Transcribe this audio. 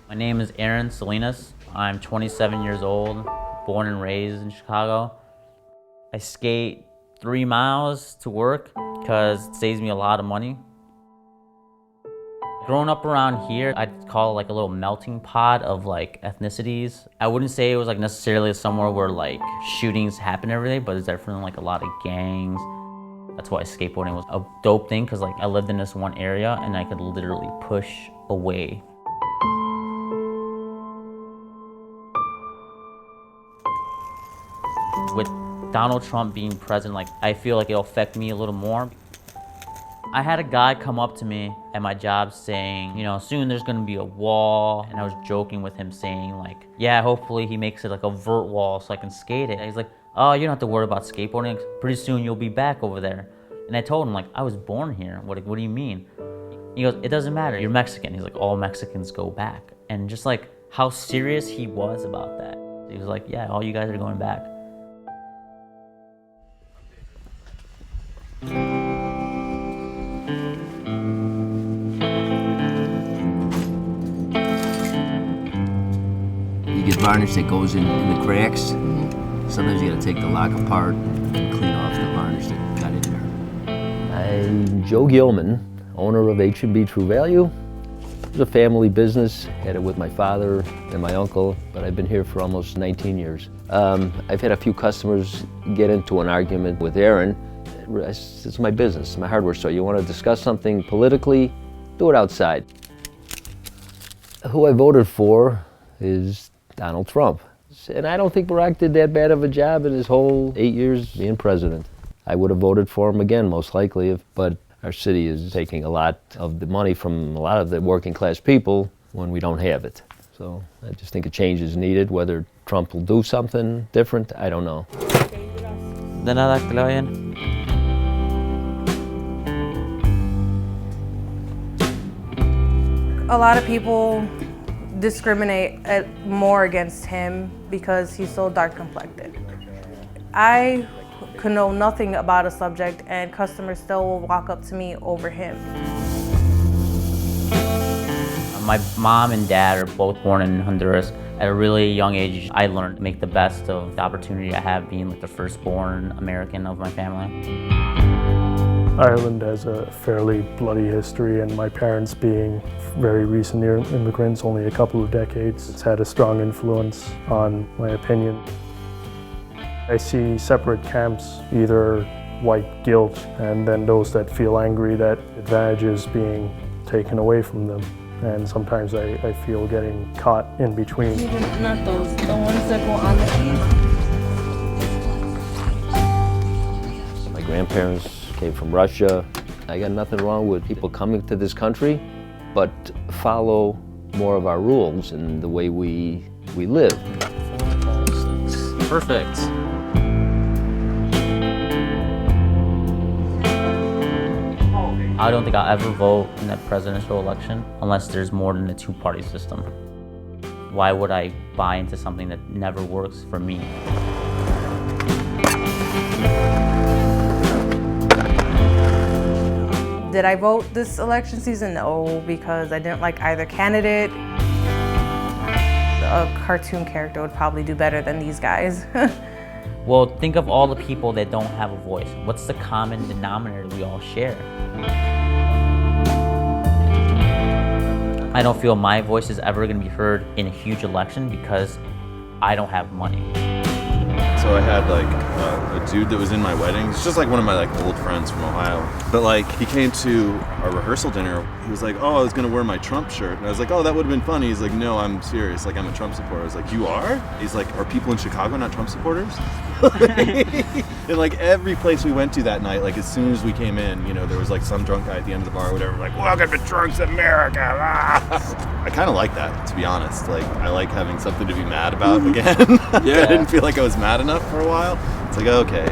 My name is Aaron Salinas. I'm 27 years old, born and raised in Chicago. I skate 3 miles to work because it saves me a lot of money. Growing up around here, I'd call it like a little melting pot of like ethnicities. I wouldn't say it was like necessarily somewhere where like shootings happen every day, but there's definitely like a lot of gangs. That's why skateboarding was a dope thing, because like I lived in this one area and I could literally push away. With Donald Trump being president, like I feel like it'll affect me a little more. I had a guy come up to me at my job saying, you know, soon there's gonna be a wall, and I was joking with him saying like, yeah, hopefully he makes it like a vert wall so I can skate it. And he's like, oh, you don't have to worry about skateboarding, pretty soon you'll be back over there. And I told him like, I was born here, what do you mean? He goes, it doesn't matter, you're Mexican. He's like, all Mexicans go back. And just like how serious he was about that. He was like, yeah, all you guys are going back. You get varnish that goes in the cracks. Sometimes you gotta take the lock apart and clean off the varnish that got in there. I'm Joe Gilman, owner of H&B True Value. It's a family business, had it with my father and my uncle, but I've been here for almost 19 years. I've had a few customers get into an argument with Aaron. It's my business, my hardware store. You want to discuss something politically, do it outside. Who I voted for is Donald Trump. And I don't think Barack did that bad of a job in his whole 8 years being president. I would have voted for him again, most likely, but our city is taking a lot of the money from a lot of the working class people when we don't have it. So I just think a change is needed. Whether Trump will do something different, I don't know. De nada, que le vaya bien. A lot of people discriminate more against him because he's so dark complected. I could know nothing about a subject and customers still will walk up to me over him. My mom and dad are both born in Honduras. At a really young age, I learned to make the best of the opportunity I have being like the firstborn American of my family. Ireland has a fairly bloody history, and my parents being very recent immigrants, only a couple of decades, it's had a strong influence on my opinion. I see separate camps, either white guilt and then those that feel angry that advantage is being taken away from them. And sometimes I feel getting caught in between. Even not those, the ones that go on the east. My grandparents came from Russia. I got nothing wrong with people coming to this country, but follow more of our rules and the way we live. Perfect. I don't think I'll ever vote in that presidential election unless there's more than a two-party system. Why would I buy into something that never works for me? Did I vote this election season? No, because I didn't like either candidate. A cartoon character would probably do better than these guys. Well, think of all the people that don't have a voice. What's the common denominator we all share? I don't feel my voice is ever going to be heard in a huge election because I don't have money. So I had like a dude that was in my wedding. It's just like one of my like old friends from Ohio. But like he came to our rehearsal dinner. He was like, "Oh, I was gonna wear my Trump shirt," and I was like, "Oh, that would have been funny." He's like, "No, I'm serious. Like I'm a Trump supporter." I was like, "You are?" He's like, "Are people in Chicago not Trump supporters?" And like every place we went to that night, like as soon as we came in, you know, there was like some drunk guy at the end of the bar or whatever, like, "Welcome to Drunks America." I kind of like that, to be honest. Like I like having something to be mad about again. Yeah. I didn't feel like I was mad enough for a while. It's like, okay.